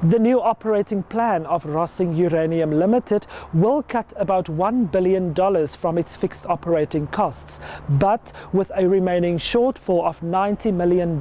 The new operating plan of Rossing Uranium Limited will cut about $1 billion from its fixed operating costs, but with a remaining shortfall of $90 million.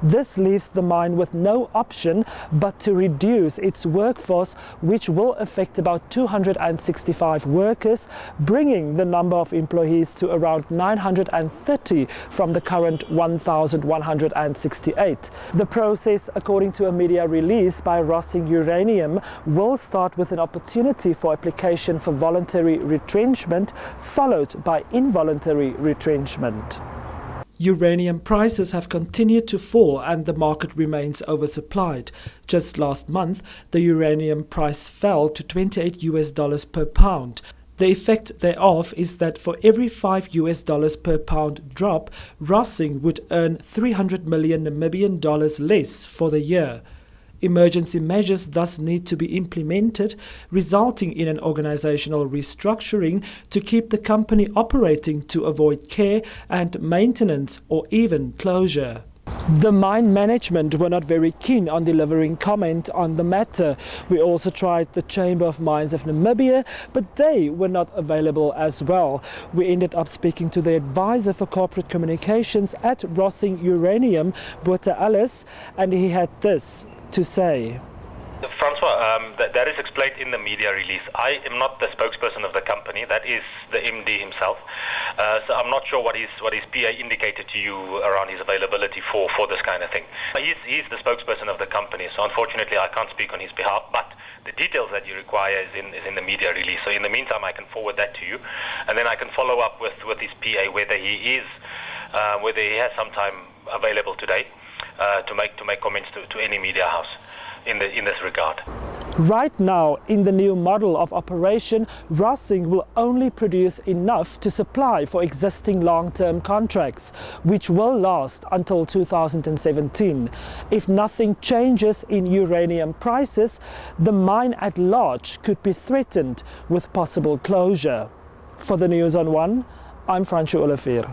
This leaves the mine with no option but to reduce its workforce, which will affect about 265 workers, bringing the number of employees to around 930 from the current 1,168. The process, according to a media release by Rossing Uranium, will start with an opportunity for application for voluntary retrenchment, followed by involuntary retrenchment. Uranium prices have continued to fall and the market remains oversupplied. Just last month, the uranium price fell to $28 per pound. The effect thereof is that for every $5 per pound drop, Rossing would earn 300 million Namibian dollars less for the year. Emergency measures thus need to be implemented, resulting in an organizational restructuring to keep the company operating to avoid care and maintenance or even closure. The mine management were not very keen on delivering comment on the matter. We also tried the Chamber of Mines of Namibia, but they were not available as well. We ended up speaking to the advisor for corporate communications at Rossing Uranium, Botha Alice, and he had this to say. Francois, that is explained in the media release. I am not the spokesperson of the company. That is the MD himself. So I'm not sure what his PA indicated to you around his availability for this kind of thing. He's the spokesperson of the company, so unfortunately I can't speak on his behalf, but the details that you require is in the media release. So in the meantime I can forward that to you, and then I can follow up with his PA whether he has some time available today to make comments to any media house in this regard. Right now, in the new model of operation, Rossing will only produce enough to supply for existing long-term contracts, which will last until 2017. If nothing changes in uranium prices, the mine at large could be threatened with possible closure. For the News on One, I'm Francios Olivier.